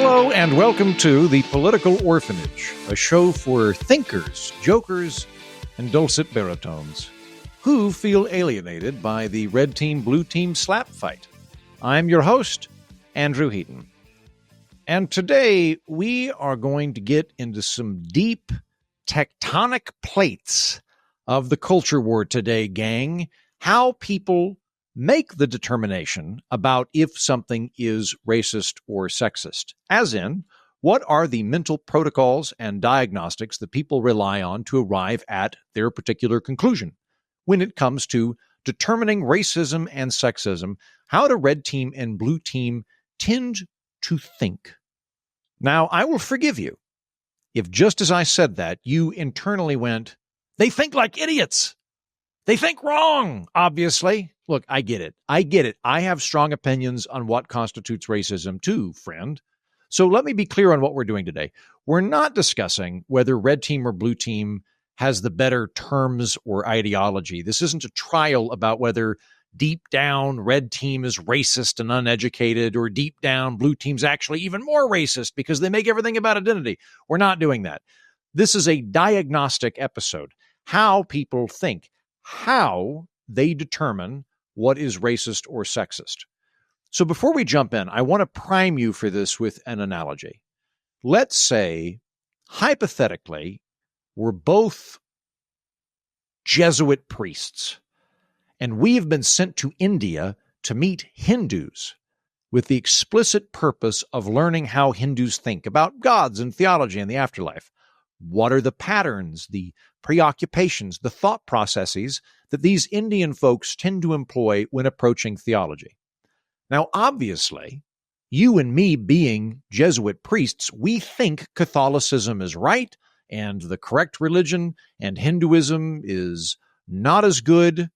Hello and welcome to The Political Orphanage, a show for thinkers, jokers, and dulcet baritones who feel alienated by the red team, blue team slap fight. I'm your host, Andrew Heaton. And today we are going to get into some deep tectonic plates of the culture war today, gang. How people make the determination about if something is racist or sexist. As in, what are the mental protocols and diagnostics that people rely on to arrive at their particular conclusion? When it comes to determining racism and sexism, how do red team and blue team tend to think? Now, I will forgive you if just as I said that, you internally went, they think like idiots. They think wrong, obviously. Look, I get it. I have strong opinions on what constitutes racism too, friend. So let me be clear on what we're doing today. We're not discussing whether red team or blue team has the better terms or ideology. This isn't a trial about whether deep down red team is racist and uneducated or deep down blue team's actually even more racist because they make everything about identity. We're not doing that. This is a diagnostic episode. How people think, how they determine what is racist or sexist. So before we jump in, I want to prime you for this with an analogy. Let's say, hypothetically, we're both Jesuit priests, and we have been sent to India to meet Hindus with the explicit purpose of learning how Hindus think about gods and theology and the afterlife. What are the patterns, the preoccupations, the thought processes that these Indian folks tend to employ when approaching theology? Now, obviously, you and me being Jesuit priests, we think Catholicism is right and the correct religion, and Hinduism is not as good.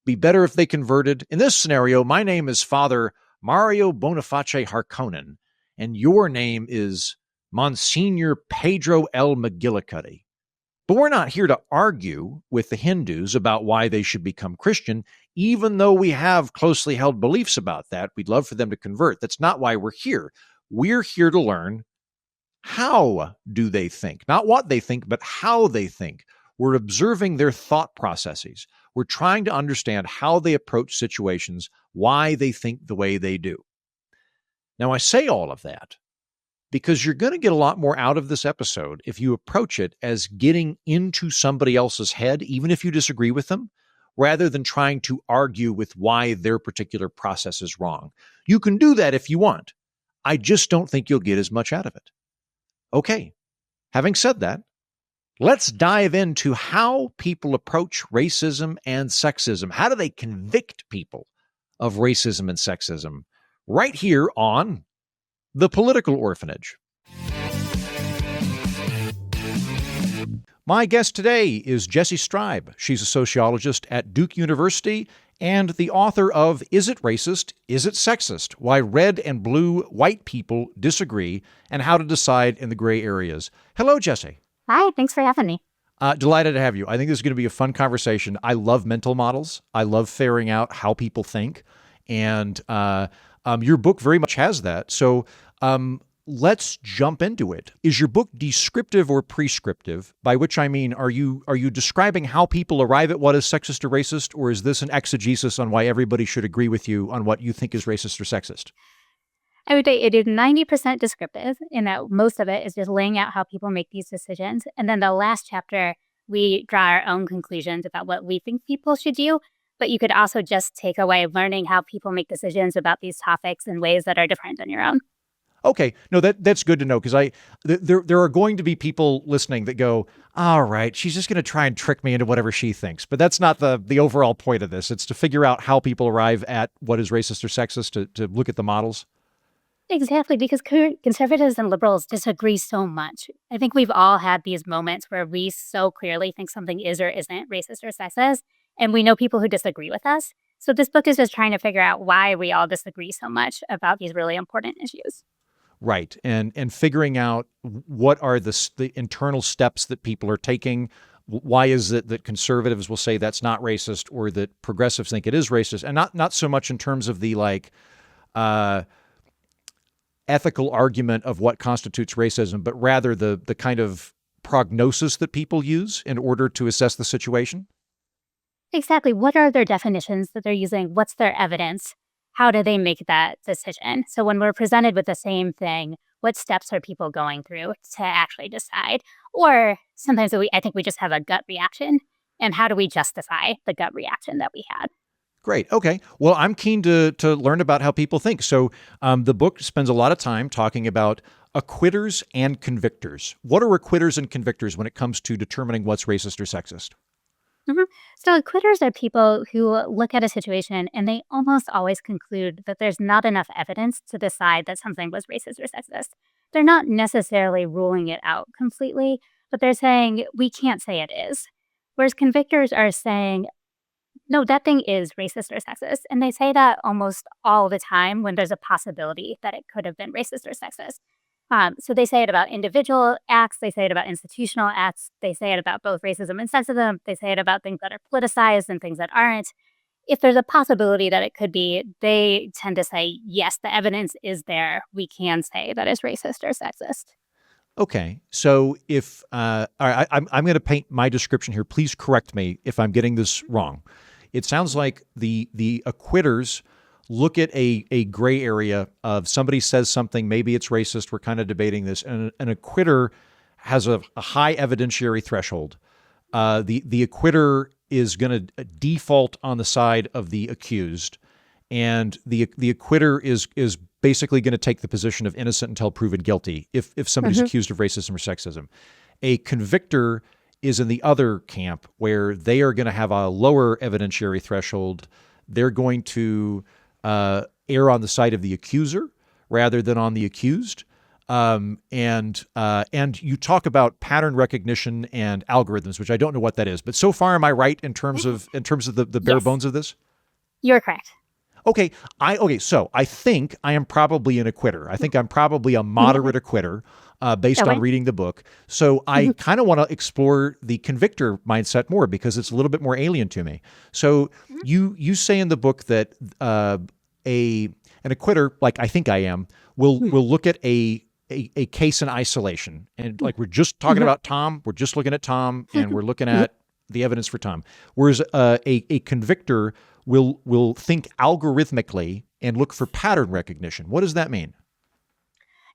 Be better if they converted. In this scenario, my name is Father Mario Boniface Harkonnen, and your name is Monsignor Pedro L. McGillicuddy. But we're not here to argue with the Hindus about why they should become Christian, even though we have closely held beliefs about that. We'd love for them to convert. That's not why we're here. We're here to learn how do they think, not what they think, but how they think. We're observing their thought processes. We're trying to understand how they approach situations, why they think the way they do. Now, I say all of that because you're going to get a lot more out of this episode if you approach it as getting into somebody else's head, even if you disagree with them, rather than trying to argue with why their particular process is wrong. You can do that if you want. I just don't think you'll get as much out of it. Okay, having said that, let's dive into how people approach racism and sexism. How do they convict people of racism and sexism? Right here on The Political Orphanage. My guest today is Jessi Streib. She's a sociologist at Duke University and the author of Is It Racist? Is It Sexist? Why Red and Blue White People Disagree and How to Decide in the Gray Areas. Hello, Jessi. Hi, thanks for having me. Delighted to have you. I think this is going to be a fun conversation. I love mental models. I love figuring out how people think. And your book very much has that. So let's jump into it. Is your book descriptive or prescriptive? By which I mean, are you describing how people arrive at what is sexist or racist, or is this an exegesis on why everybody should agree with you on what you think is racist or sexist? I would say it is 90% descriptive in that most of it is just laying out how people make these decisions. And then the last chapter, we draw our own conclusions about what we think people should do. But you could also just take away learning how people make decisions about these topics in ways that are different than your own. Okay. No, that's good to know, because there are going to be people listening that go, all right, she's just going to try and trick me into whatever she thinks. But that's not the overall point of this. It's to figure out how people arrive at what is racist or sexist, to look at the models. Exactly, because conservatives and liberals disagree so much. I think we've all had these moments where we so clearly think something is or isn't racist or sexist, and we know people who disagree with us. So this book is just trying to figure out why we all disagree so much about these really important issues. Right. And figuring out what are the internal steps that people are taking. Why is it that conservatives will say that's not racist, or that progressives think it is racist? And not so much in terms of the ethical argument of what constitutes racism, but rather the kind of prognosis that people use in order to assess the situation? Exactly. What are their definitions that they're using? What's their evidence? How do they make that decision? So when we're presented with the same thing, what steps are people going through to actually decide? Or sometimes I think we just have a gut reaction. And how do we justify the gut reaction that we had? Great. Okay. Well, I'm keen to learn about how people think. So the book spends a lot of time talking about acquitters and convictors. What are acquitters and convictors when it comes to determining what's racist or sexist? Mhm. So quitters are people who look at a situation and they almost always conclude that there's not enough evidence to decide that something was racist or sexist. They're not necessarily ruling it out completely, but they're saying we can't say it is. Whereas convictors are saying, no, that thing is racist or sexist. And they say that almost all the time when there's a possibility that it could have been racist or sexist. So they say it about individual acts, they say it about institutional acts, they say it about both racism and sexism, they say it about things that are politicized and things that aren't. If there's a possibility that it could be, they tend to say, yes, the evidence is there. We can say that it's racist or sexist. Okay. So if all right, I'm going to paint my description here. Please correct me if I'm getting this wrong. It sounds like the acquitters look at a gray area of somebody says something, maybe it's racist, we're kind of debating this, and an acquitter has a high evidentiary threshold. The acquitter is going to default on the side of the accused, and the acquitter is basically going to take the position of innocent until proven guilty if somebody's accused of racism or sexism. A convictor is in the other camp where they are going to have a lower evidentiary threshold. They're going to err on the side of the accuser rather than on the accused. And you talk about pattern recognition and algorithms, which I don't know what that is. But so far, am I right in terms of the bare bones of this? You're correct. Okay. So I think I am probably an acquitter. I think I'm probably a moderate acquitter based on reading the book. So I kind of want to explore the convictor mindset more because it's a little bit more alien to me. So you say in the book that an acquitter, like I think I am, will look at a case in isolation. And like we're just talking about Tom, we're just looking at Tom and we're looking at the evidence for Tom. Whereas a convictor will think algorithmically and look for pattern recognition. What does that mean?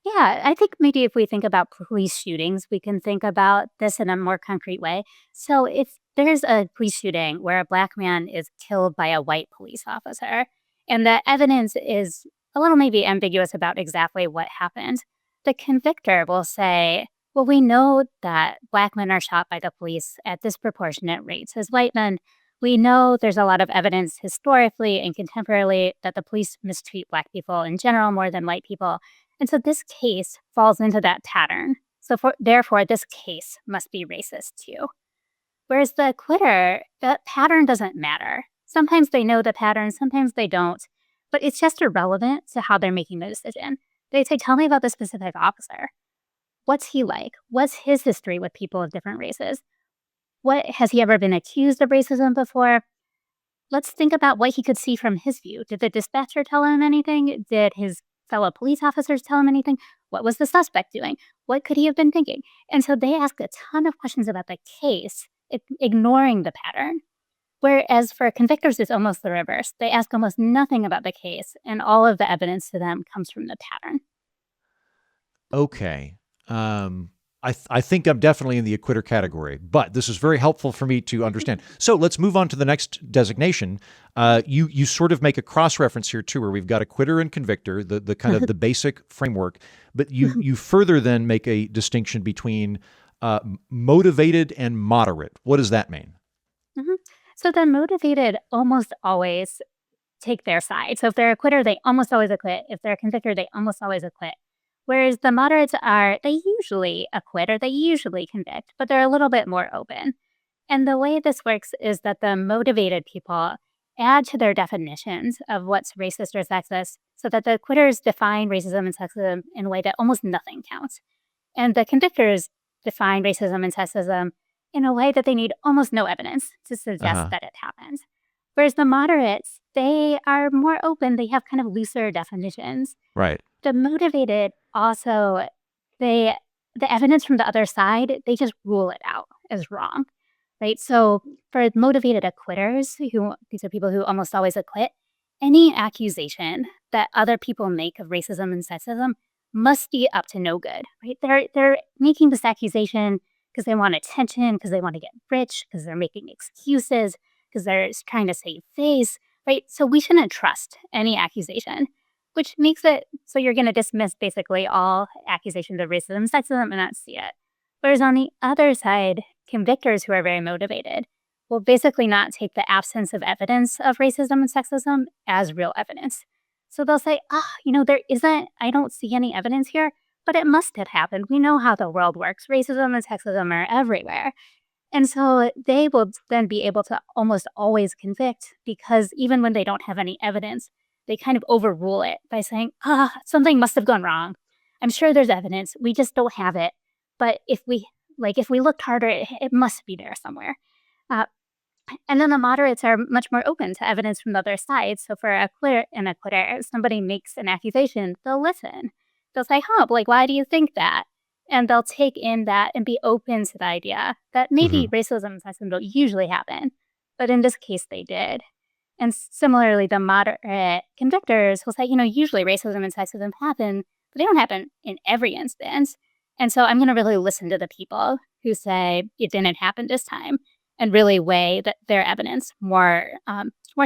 Yeah, I think maybe if we think about police shootings, we can think about this in a more concrete way. So if there's a police shooting where a Black man is killed by a white police officer, and the evidence is a little maybe ambiguous about exactly what happened, the convictor will say, well, we know that Black men are shot by the police at disproportionate rates as white men. We know there's a lot of evidence historically and contemporarily that the police mistreat Black people in general more than white people. And so this case falls into that pattern. So therefore, this case must be racist too. Whereas the acquitter, that pattern doesn't matter. Sometimes they know the pattern, sometimes they don't. But it's just irrelevant to how they're making the decision. They say, tell me about the specific officer. What's he like? What's his history with people of different races? What has he ever been accused of racism before? Let's think about what he could see from his view. Did the dispatcher tell him anything? Did his fellow police officers tell him anything? What was the suspect doing? What could he have been thinking? And so they ask a ton of questions about the case, ignoring the pattern. Whereas for convictors, it's almost the reverse. They ask almost nothing about the case, and all of the evidence to them comes from the pattern. Okay. I think I'm definitely in the acquitter category, but this is very helpful for me to understand. So let's move on to the next designation. You sort of make a cross-reference here too, where we've got acquitter and convictor, the kind of the basic framework, but you further then make a distinction between motivated and moderate. What does that mean? So the motivated almost always take their side. So if they're a quitter, they almost always acquit. If they're a convictor, they almost always acquit. Whereas the moderates they usually acquit or they usually convict, but they're a little bit more open. And the way this works is that the motivated people add to their definitions of what's racist or sexist so that the quitters define racism and sexism in a way that almost nothing counts. And the convictors define racism and sexism in a way that they need almost no evidence to suggest that it happens. Whereas the moderates, they are more open. They have kind of looser definitions. Right. the motivated also, the evidence from the other side, they just rule it out as wrong, right? So for motivated acquitters, these are people who almost always acquit, any accusation that other people make of racism and sexism must be up to no good, right? They're making this accusation because they want attention, because they want to get rich, because they're making excuses, because they're trying to save face, right? So we shouldn't trust any accusation, which makes it so you're going to dismiss basically all accusations of racism, sexism, and not see it. Whereas on the other side, convictors who are very motivated will basically not take the absence of evidence of racism and sexism as real evidence. So they'll say, I don't see any evidence here, but it must have happened. We know how the world works. Racism and sexism are everywhere. And so they will then be able to almost always convict because even when they don't have any evidence, they kind of overrule it by saying, something must have gone wrong. I'm sure there's evidence. We just don't have it. But if we looked harder, it must be there somewhere. And then the moderates are much more open to evidence from the other side. So for an acquitter, if somebody makes an accusation, they'll listen. They'll say, why do you think that? And they'll take in that and be open to the idea that maybe racism and sexism don't usually happen, but in this case they did. And similarly, the moderate convictors will say, usually racism and sexism happen, but they don't happen in every instance. And so I'm going to really listen to the people who say it didn't happen this time and really weigh their evidence more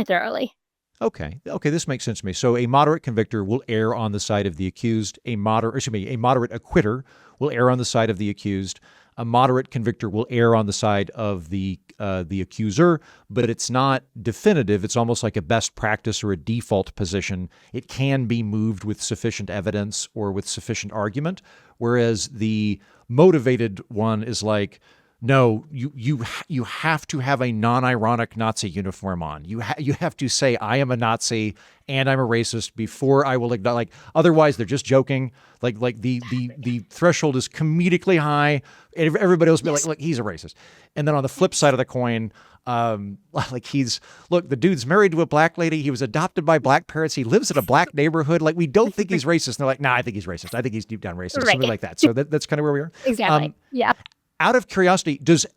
thoroughly. Okay, this makes sense to me. So a moderate convictor will err on the side of the accused. A moderate acquitter will err on the side of the accused. A moderate convictor will err on the side of the accuser, but it's not definitive. It's almost like a best practice or a default position. It can be moved with sufficient evidence or with sufficient argument, whereas the motivated one is like, no, you have to have a non-ironic Nazi uniform on. You have to say I am a Nazi and I'm a racist before I will acknowledge. Otherwise, they're just joking. The threshold is comedically high. Everybody else will be like, look, he's a racist. And then on the flip side of the coin, the dude's married to a black lady. He was adopted by black parents. He lives in a black neighborhood. Like, we don't think he's racist. And they're like, nah, I think he's racist. I think he's deep down racist. Right. Something like that. So that's kind of where we are. Exactly. Yeah. Out of curiosity, does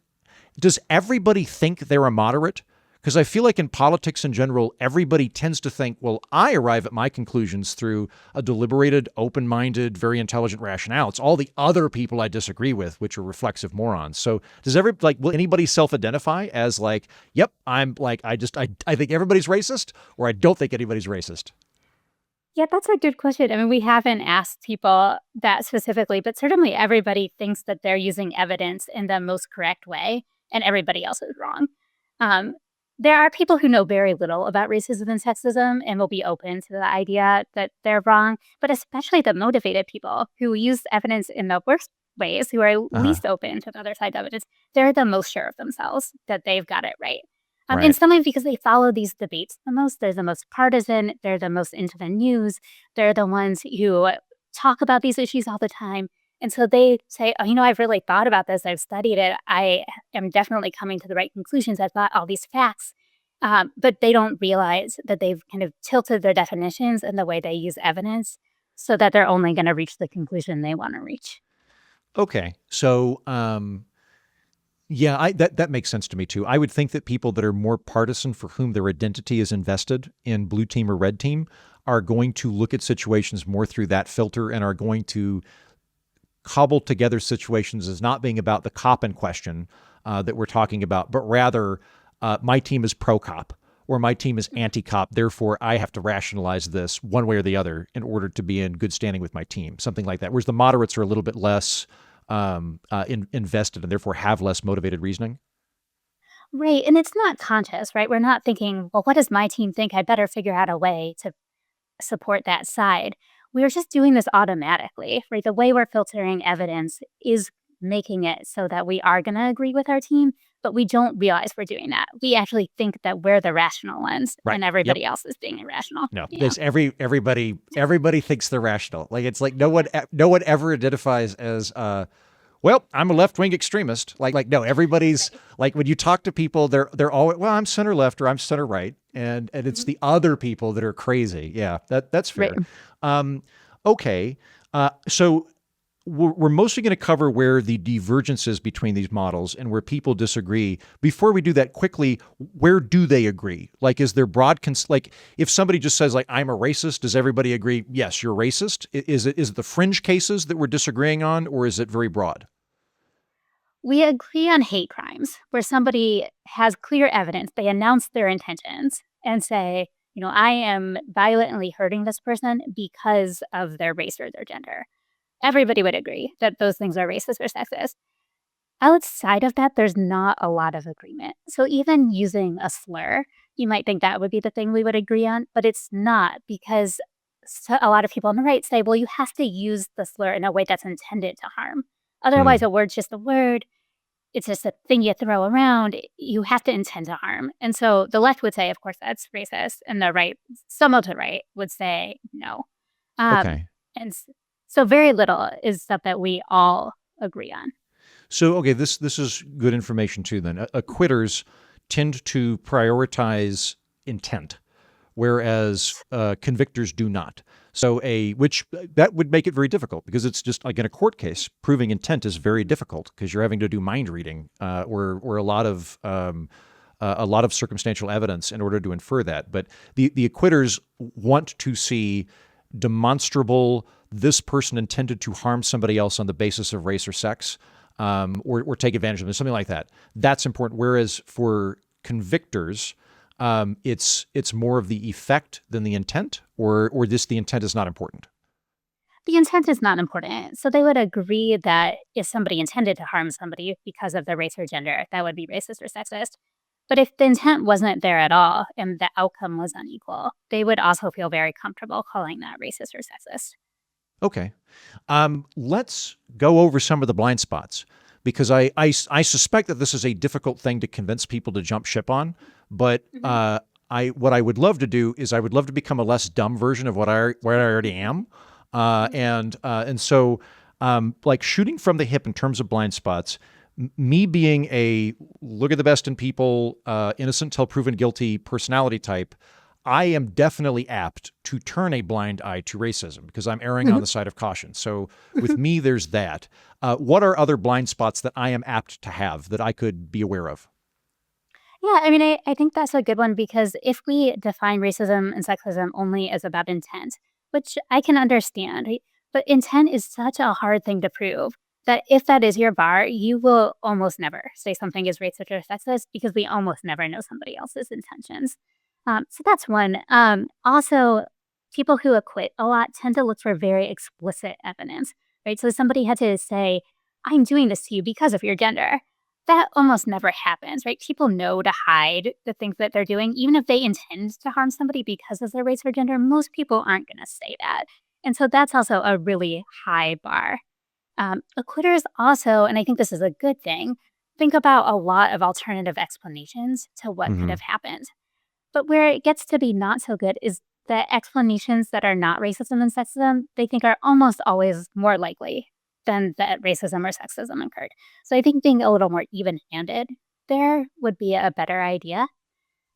everybody think they're a moderate? Because I feel like in politics in general, everybody tends to think, well, I arrive at my conclusions through a deliberated, open-minded, very intelligent rationale. It's all the other people I disagree with, which are reflexive morons. So will anybody self-identify as yep, I think everybody's racist, or I don't think anybody's racist? Yeah, that's a good question. I mean, we haven't asked people that specifically, but certainly everybody thinks that they're using evidence in the most correct way, and everybody else is wrong. There are people who know very little about racism and sexism and will be open to the idea that they're wrong, but especially the motivated people who use evidence in the worst ways, who are least open to the other side's evidence, they're the most sure of themselves that they've got it right. Right. And some of because they follow these debates the most. They're the most partisan. They're the most into the news. They're the ones who talk about these issues all the time. And so they say, I've really thought about this. I've studied it. I am definitely coming to the right conclusions. I've got all these facts. But they don't realize that they've kind of tilted their definitions and the way they use evidence so that they're only going to reach the conclusion they want to reach. Okay. So, yeah, that makes sense to me too. I would think that people that are more partisan, for whom their identity is invested in blue team or red team, are going to look at situations more through that filter and are going to cobble together situations as not being about the cop in question that we're talking about, but rather my team is pro-cop or my team is anti-cop. Therefore, I have to rationalize this one way or the other in order to be in good standing with my team, something like that. Whereas the moderates are a little bit less invested and therefore have less motivated reasoning. Right. And it's not conscious, right? We're not thinking, well, what does my team think? I better figure out a way to support that side. We're just doing this automatically, right? The way we're filtering evidence is making it so that we are going to agree with our team, but we don't realize we're doing that. We actually think that we're the rational ones, right, and everybody else is being irrational. No, there's everybody thinks they're rational. Like, it's like no one ever identifies as well, I'm a left-wing extremist. Like no, everybody's like, when you talk to people, they're always, well, I'm center left or I'm center right, and it's the other people that are crazy. Yeah, that's fair. Right. Okay. So we're mostly going to cover where the divergences between these models and where people disagree. Before we do that, quickly, where do they agree? Like, is there broad like if somebody just says like I'm a racist, does everybody agree? Yes, you're racist. Is it the fringe cases that we're disagreeing on, or is it very broad? We agree on hate crimes where somebody has clear evidence. They announce their intentions and say, I am violently hurting this person because of their race or their gender. Everybody would agree that those things are racist or sexist. Outside of that, there's not a lot of agreement. So even using a slur, you might think that would be the thing we would agree on, but it's not, because a lot of people on the right say, well, you have to use the slur in a way that's intended to harm. Otherwise, Hmm. a word's just a word. It's just a thing you throw around. You have to intend to harm. And so the left would say, of course, that's racist. And the right, some of the right would say no. Um, Okay. and so very little is stuff that we all agree on. So, okay, this is good information too. Then, acquitters tend to prioritize intent, whereas convictors do not. So, which that would make it very difficult because it's just like in a court case, proving intent is very difficult because you're having to do mind reading or a lot of circumstantial evidence in order to infer that. But the acquitters want to see demonstrable this person intended to harm somebody else on the basis of race or sex, or take advantage of them, something like that. That's important. Whereas for convictors, it's more of the effect than the intent, or the intent is not important. The intent is not important. So they would agree that if somebody intended to harm somebody because of their race or gender, that would be racist or sexist. But if the intent wasn't there at all and the outcome was unequal, they would also feel very comfortable calling that racist or sexist. Okay. Let's go over some of the blind spots because I suspect that this is a difficult thing to convince people to jump ship on. But Mhm. what I would love to do is I would love to become a less dumb version of what I already am. And so like shooting from the hip in terms of blind spots, me being a look at the best in people, innocent till proven guilty personality type, I am definitely apt to turn a blind eye to racism because I'm erring on Mhm. the side of caution. So with me, there's that. What are other blind spots that I am apt to have that I could be aware of? Yeah, I mean, I think that's a good one because if we define racism and sexism only as about intent, which I can understand, right? But intent is such a hard thing to prove that if that is your bar, you will almost never say something is racist or sexist because we almost never know somebody else's intentions. So that's one. Also, people who acquit a lot tend to look for very explicit evidence, right? So somebody had to say, I'm doing this to you because of your gender. That almost never happens, right? People know to hide the things that they're doing, even if they intend to harm somebody because of their race or gender. Most people aren't going to say that. And so that's also a really high bar. Acquitters also, and I think this is a good thing, think about a lot of alternative explanations to what could Hmm. have happened. But where it gets to be not so good is the explanations that are not racism and sexism, they think are almost always more likely than that racism or sexism occurred. So I think being a little more even-handed there would be a better idea.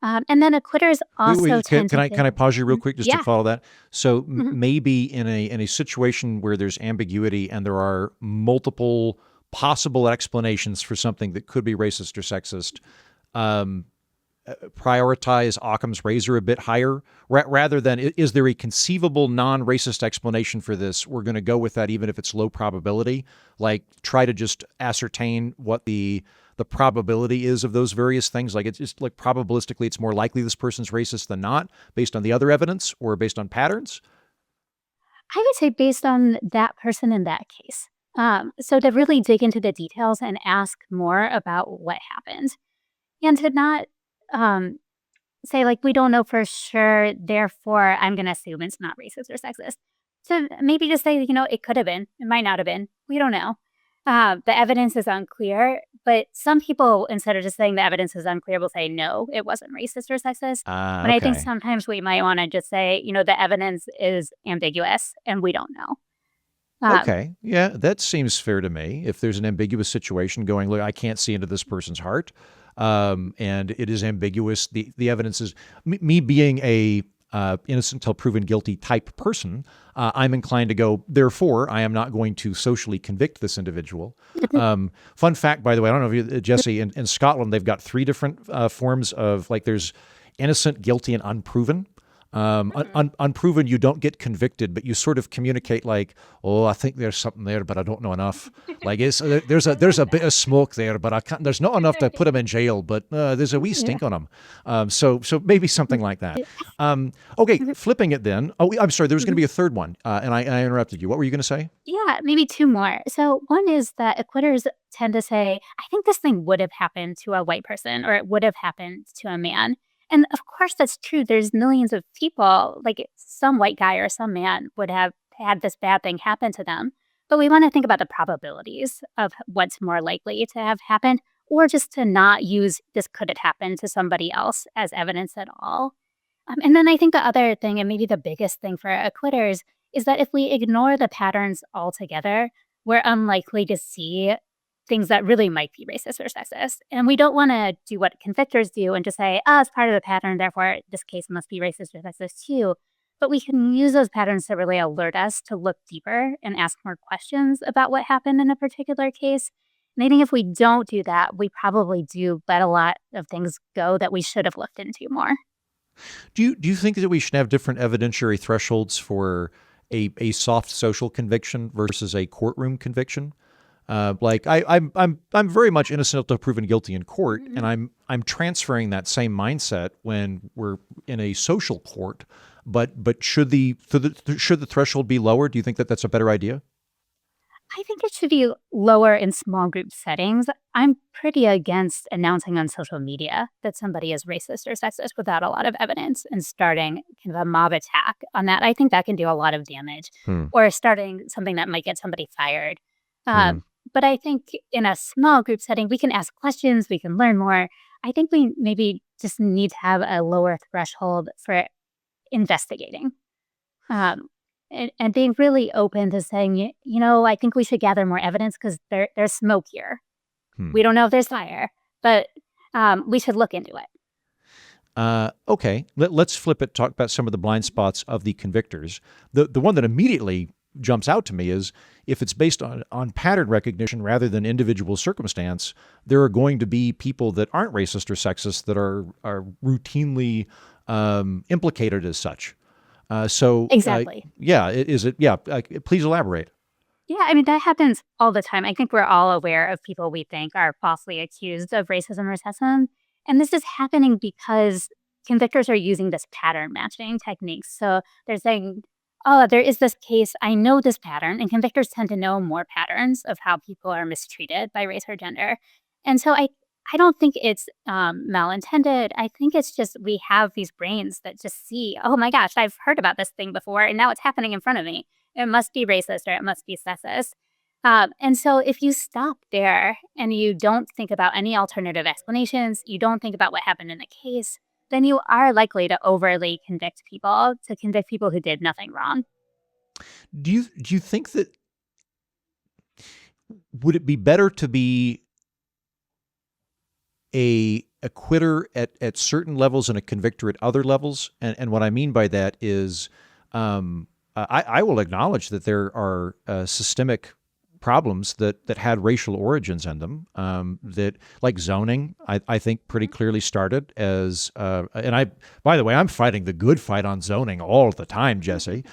And then acquitters Wait, also wait, can, tend can to I think, can I pause you real Mhm. quick just to Yeah. follow that? So Mhm. maybe in a situation where there's ambiguity and there are multiple possible explanations for something that could be racist or sexist, um, prioritize Occam's razor a bit higher rather than is there a conceivable non-racist explanation for this? We're going to go with that even if it's low probability. Like try to just ascertain what the probability is of those various things. Like it's just like probabilistically, it's more likely this person's racist than not, based on the other evidence or based on patterns. I would say based on that person in that case. So to really dig into the details and ask more about what happened and to not um, say, like, "We don't know for sure, therefore, I'm gonna assume it's not racist or sexist." So, maybe just say, "It could have been. It might not have been. We don't know. The evidence is unclear." But some people, instead of just saying the evidence is unclear, will say, "No, it wasn't racist or sexist." But I think Okay. sometimes we might wanna just say, "The evidence is ambiguous, and we don't know." Um Okay. Yeah, that seems fair to me. If there's an ambiguous situation going, look, I can't see into this person's heart, and it is ambiguous. The evidence is me being innocent until proven guilty type person, I'm inclined to go, therefore, I am not going to socially convict this individual. Fun fact, by the way, I don't know if you, Jessi, in Scotland, they've got 3 different forms of, like, there's innocent, guilty, and unproven. Unproven, you don't get convicted, but you sort of communicate like, oh, I think there's something there, but I don't know enough. Like there's a bit of smoke there, but I can't. There's not enough to put him in jail, but there's a wee stink on him. So maybe something like that. Okay, flipping it then. Oh, I'm sorry. There was going to be a third one, and I interrupted you. What were you going to say? Yeah, maybe 2 more. So one is that acquitters tend to say, I think this thing would have happened to a white person, or it would have happened to a man. And of course, that's true. There's millions of people, like some white guy or some man would have had this bad thing happen to them. But we want to think about the probabilities of what's more likely to have happened, or just to not use this could it happen to somebody else as evidence at all. And then I think the other thing, and maybe the biggest thing for acquitters, is that if we ignore the patterns altogether, we're unlikely to see things that really might be racist or sexist. And we don't want to do what convictors do and just say, oh, it's part of the pattern, therefore this case must be racist or sexist too. But we can use those patterns to really alert us to look deeper and ask more questions about what happened in a particular case. And I think if we don't do that, we probably do let a lot of things go that we should have looked into more. Do you think that we should have different evidentiary thresholds for a soft social conviction versus a courtroom conviction? Like I'm very much innocent until proven guilty in court, and I'm transferring that same mindset when we're in a social court. But should the threshold be lower? Do you think that that's a better idea? I think it should be lower in small group settings. I'm pretty against announcing on social media that somebody is racist or sexist without a lot of evidence and starting kind of a mob attack on that. I think that can do a lot of damage, or starting something that might get somebody fired. But I think in a small group setting, we can ask questions, we can learn more. I think we maybe just need to have a lower threshold for investigating. And being really open to saying, I think we should gather more evidence because there's smoke here. We don't know if there's fire, but we should look into it. Okay, let's flip it, talk about some of the blind spots of the convictors. The one that immediately jumps out to me is if it's based on pattern recognition rather than individual circumstance, there are going to be people that aren't racist or sexist that are routinely implicated as such. Exactly. Please elaborate. Yeah, I mean, that happens all the time. I think we're all aware of people we think are falsely accused of racism or sexism. And this is happening because convictors are using this pattern matching techniques. So they're saying, oh, there is this case, I know this pattern, and convictors tend to know more patterns of how people are mistreated by race or gender. And so I don't think it's malintended. I think it's just we have these brains that just see, oh my gosh, I've heard about this thing before, and now it's happening in front of me. It must be racist or it must be sexist. And so if you stop there and you don't think about any alternative explanations, you don't think about what happened in the case, then you are likely to overly convict people who did nothing wrong. Do you think that would it be better to be a acquitter at certain levels and a convictor at other levels? And what I mean by that is I will acknowledge that there are systemic problems that had racial origins in them, that like zoning, I think pretty clearly started as, by the way, I'm fighting the good fight on zoning all the time, Jessi.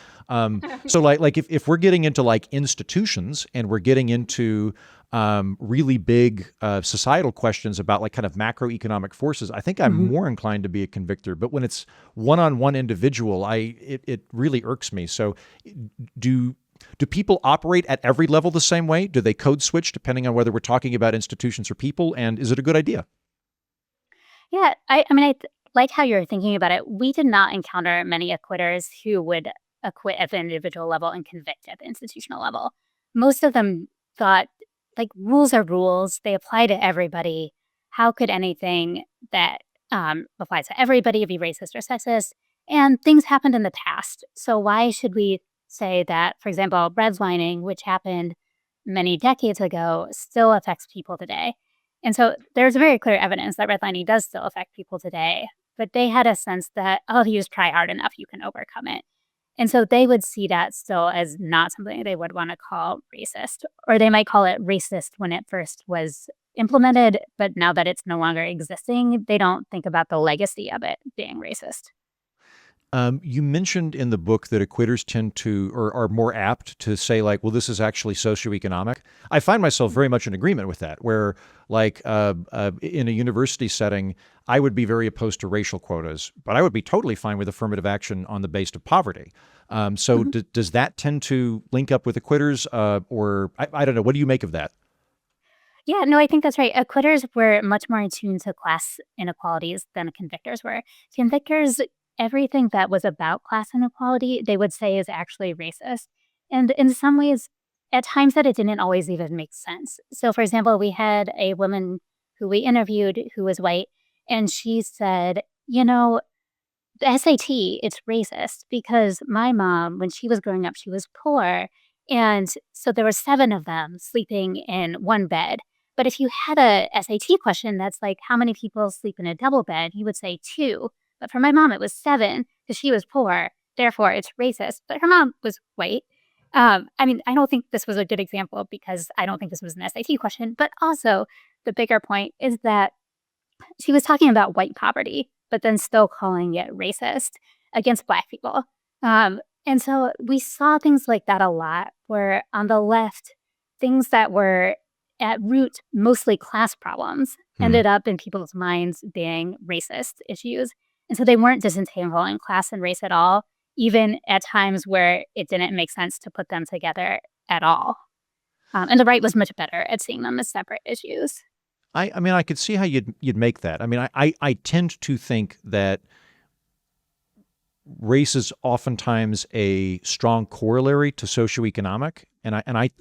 So like if we're getting into like institutions and we're getting into really big societal questions about like kind of macroeconomic forces, I think I'm more inclined to be a convictor. But when it's one-on-one individual, it really irks me. So do people operate at every level the same way? Do they code switch depending on whether we're talking about institutions or people? And is it a good idea? Yeah, I mean, I like how you're thinking about it. We did not encounter many acquitters who would acquit at the individual level and convict at the institutional level. Most of them thought, like, rules are rules. They apply to everybody. How could anything that applies to everybody be racist or sexist? And things happened in the past. So why should we say that, for example, redlining, which happened many decades ago, still affects people today? And so there's very clear evidence that redlining does still affect people today. but they had a sense that, oh, you just try hard enough, you can overcome it. And so they would see that still as not something they would want to call racist, or they might call it racist when it first was implemented, but now that it's no longer existing, they don't think about the legacy of it being racist. You mentioned in the book that acquitters tend to, or are more apt to say, like, well, this is actually socioeconomic. I find myself very much in agreement with that, where, like, in a university setting, I would be very opposed to racial quotas, but I would be totally fine with affirmative action on the basis of poverty. So does that tend to link up with acquitters, or I don't know. What do you make of that? Yeah, no, I think that's right. Acquitters were much more attuned to class inequalities than convictors were. Convictors, everything that was about class inequality, they would say is actually racist. And in some ways, at times that it didn't always even make sense. So, for example, we had a woman who we interviewed who was white, and she said, the SAT, it's racist because my mom, when she was growing up, she was poor. And so there were 7 of them sleeping in one bed. But if you had a SAT question that's like, how many people sleep in a double bed? You would say 2. But for my mom, it was 7 because she was poor. Therefore, it's racist. But her mom was white. I don't think this was a good example because I don't think this was an SAT question. But also, the bigger point is that she was talking about white poverty, but then still calling it racist against Black people. And so we saw things like that a lot, where on the left, things that were at root mostly class problems ended up in people's minds being racist issues. And so they weren't disentangling class and race at all, even at times where it didn't make sense to put them together at all. And the right was much better at seeing them as separate issues. I could see how you'd make that. I tend to think that race is oftentimes a strong corollary to socioeconomic, and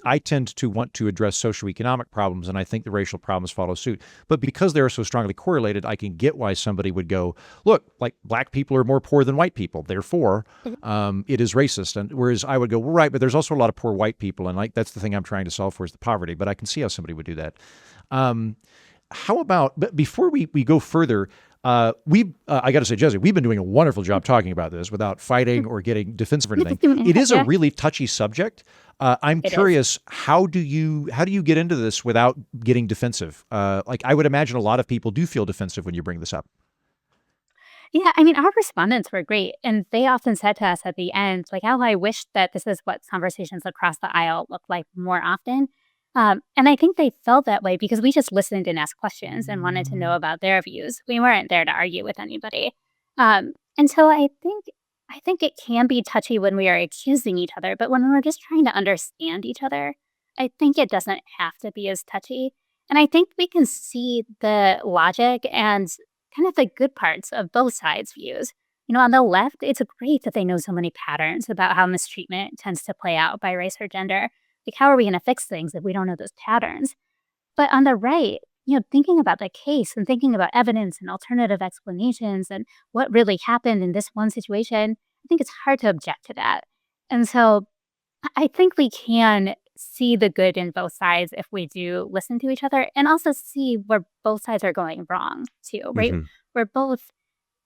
I tend to want to address socioeconomic problems, and I think the racial problems follow suit. But because they are so strongly correlated, I can get why somebody would go, look, like Black people are more poor than white people, therefore it is racist. And whereas I would go, well, right, but there's also a lot of poor white people, and like that's the thing I'm trying to solve for is the poverty. But I can see how somebody would do that. How about, but before we go further, I got to say, Jessi, we've been doing a wonderful job talking about this without fighting or getting defensive or anything. It is a really touchy subject. I'm curious, how do you get into this without getting defensive? Like I would imagine a lot of people do feel defensive when you bring this up. Yeah, our respondents were great. And they often said to us at the end, like, oh, I wish that this is what conversations across the aisle look like more often. And I think they felt that way because we just listened and asked questions and wanted to know about their views. We weren't there to argue with anybody. And so I think it can be touchy when we are accusing each other, but when we're just trying to understand each other, I think it doesn't have to be as touchy. And I think we can see the logic and kind of the good parts of both sides' views. On the left, it's great that they know so many patterns about how mistreatment tends to play out by race or gender. Like, how are we going to fix things if we don't know those patterns? But on the right, thinking about the case and thinking about evidence and alternative explanations and what really happened in this one situation, I think it's hard to object to that. And so I think we can see the good in both sides if we do listen to each other and also see where both sides are going wrong too, right? We're both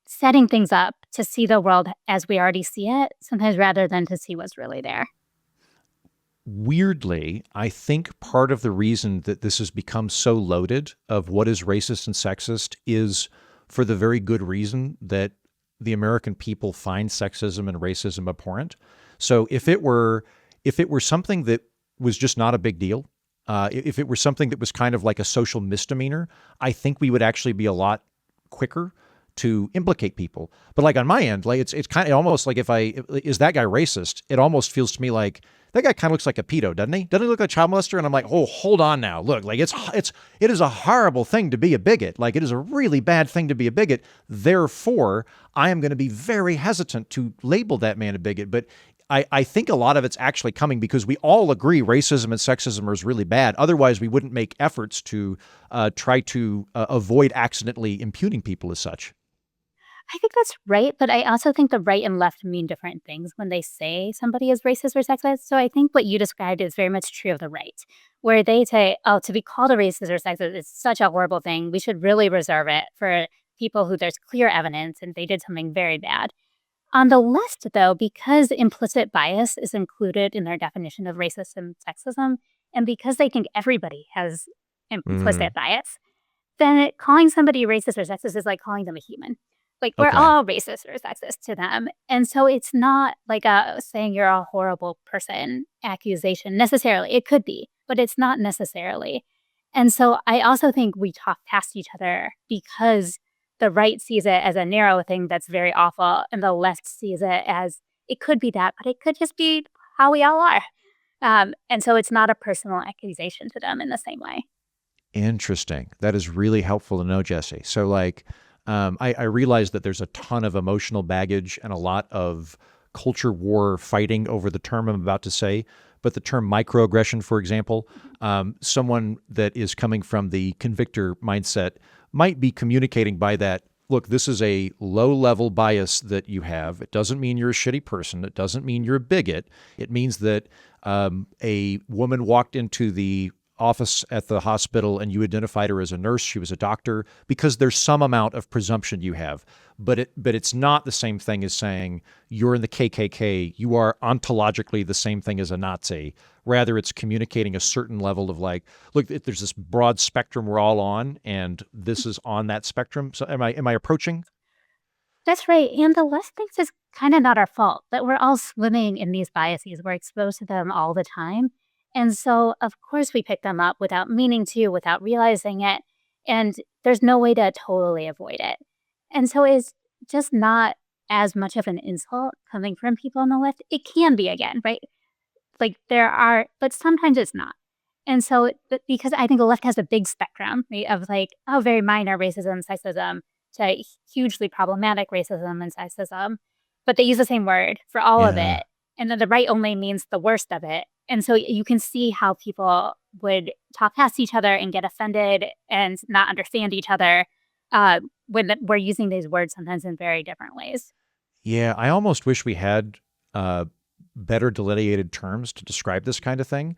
setting things up to see the world as we already see it, sometimes rather than to see what's really there. Weirdly, I think part of the reason that this has become so loaded of what is racist and sexist is for the very good reason that the American people find sexism and racism abhorrent. So if it were something that was just not a big deal, if it were something that was kind of like a social misdemeanor, I think we would actually be a lot quicker to implicate people. But like on my end, like it's kind of almost like is that guy racist? It almost feels to me like that guy kind of looks like a pedo, doesn't he? Doesn't he look like a child molester? And I'm like, oh, hold on now. Look, like it is a horrible thing to be a bigot. Like it is a really bad thing to be a bigot. Therefore, I am going to be very hesitant to label that man a bigot. But I think a lot of it's actually coming because we all agree racism and sexism is really bad. Otherwise, we wouldn't make efforts to try to avoid accidentally impugning people as such. I think that's right, but I also think the right and left mean different things when they say somebody is racist or sexist. So I think what you described is very much true of the right, where they say, oh, to be called a racist or sexist is such a horrible thing. We should really reserve it for people who there's clear evidence and they did something very bad. On the left, though, because implicit bias is included in their definition of racism and sexism, and because they think everybody has implicit bias, then calling somebody racist or sexist is like calling them a human. Like, we're Okay. all racist or sexist to them. And so it's not like a saying you're a horrible person accusation necessarily. It could be, but it's not necessarily. And so I also think we talk past each other because the right sees it as a narrow thing that's very awful, and the left sees it as it could be that, but it could just be how we all are. And so it's not a personal accusation to them in the same way. Interesting. That is really helpful to know, Jessi. So like, I realize that there's a ton of emotional baggage and a lot of culture war fighting over the term I'm about to say. But the term microaggression, for example, someone that is coming from the convictor mindset might be communicating by that, look, this is a low-level bias that you have. It doesn't mean you're a shitty person. It doesn't mean you're a bigot. It means that a woman walked into the office at the hospital and you identified her as a nurse, she was a doctor, because there's some amount of presumption you have. But it's not the same thing as saying you're in the KKK, you are ontologically the same thing as a Nazi. Rather, it's communicating a certain level of like, look, there's this broad spectrum we're all on, and this is on that spectrum. So am I approaching? That's right. And the left thinks it's kind of not our fault that we're all swimming in these biases. We're exposed to them all the time. And so, of course, we pick them up without meaning to, without realizing it. And there's no way to totally avoid it. And so it's just not as much of an insult coming from people on the left. It can be again, right? Like but sometimes it's not. And so, because I think the left has a big spectrum, right, of like, oh, very minor racism, sexism, to hugely problematic racism and sexism, but they use the same word for all of it. And then the right only means the worst of it. And so you can see how people would talk past each other and get offended and not understand each other when we're using these words sometimes in very different ways. Yeah, I almost wish we had better delineated terms to describe this kind of thing,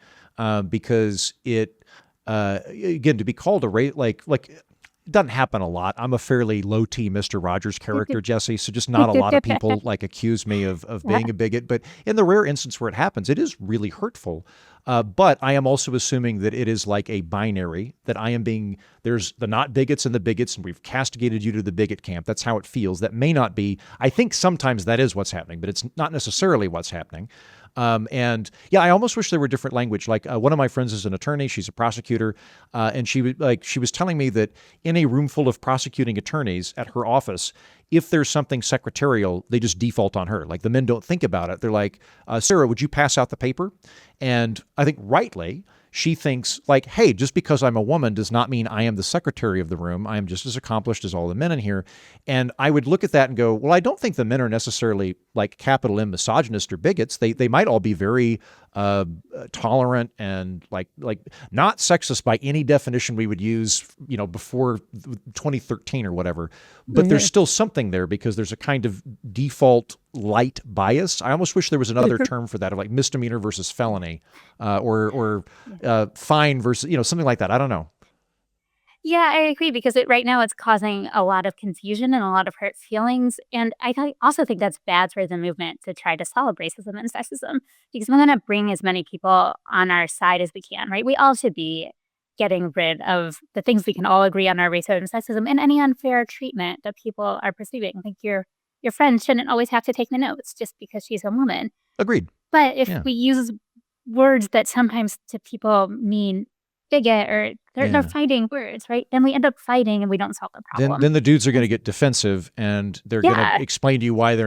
because it, again, to be called a race, like it doesn't happen a lot. I'm a fairly low T Mr. Rogers character, Jessi, so just not a lot of people like accuse me of being a bigot. But in the rare instance where it happens, it is really hurtful. But I am also assuming that it is like a binary, that there's the not bigots and the bigots, and we've castigated you to the bigot camp. That's how it feels. That may not be, I think sometimes that is what's happening, but it's not necessarily what's happening. And yeah, I almost wish there were different language. Like one of my friends is an attorney. She's a prosecutor. And she was telling me that in a room full of prosecuting attorneys at her office, if there's something secretarial, they just default on her. Like the men don't think about it. They're like, Sarah, would you pass out the paper? And I think rightly, she thinks like, hey, just because I'm a woman does not mean I am the secretary of the room. I am just as accomplished as all the men in here. And I would look at that and go, well, I don't think the men are necessarily like capital M misogynist or bigots. They might all be very tolerant and like not sexist by any definition we would use, before 2013 or whatever. But there's still something there because there's a kind of default light bias. I almost wish there was another term for that, of like misdemeanor versus felony, or fine versus, something like that. I don't know. Yeah, I agree, because right now it's causing a lot of confusion and a lot of hurt feelings. And I also think that's bad for the movement to try to solve racism and sexism, because we're going to bring as many people on our side as we can, right? We all should be getting rid of the things we can all agree on are racism and sexism, and any unfair treatment that people are perceiving. Like your friend shouldn't always have to take the notes just because she's a woman. Agreed. But if we use words that sometimes to people mean bigot, or they're fighting words, right? Then we end up fighting and we don't solve the problem. Then the dudes are going to get defensive and they're going to explain to you why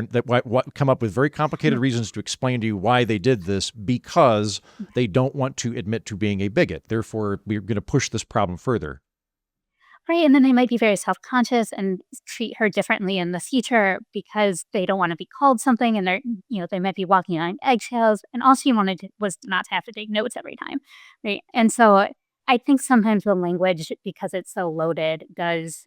come up with very complicated reasons to explain to you why they did this, because they don't want to admit to being a bigot. Therefore, we're going to push this problem further. Right. And then they might be very self-conscious and treat her differently in the future because they don't want to be called something, and they might be walking on eggshells, and all she wanted was not to have to take notes every time. Right. And so I think sometimes the language, because it's so loaded, does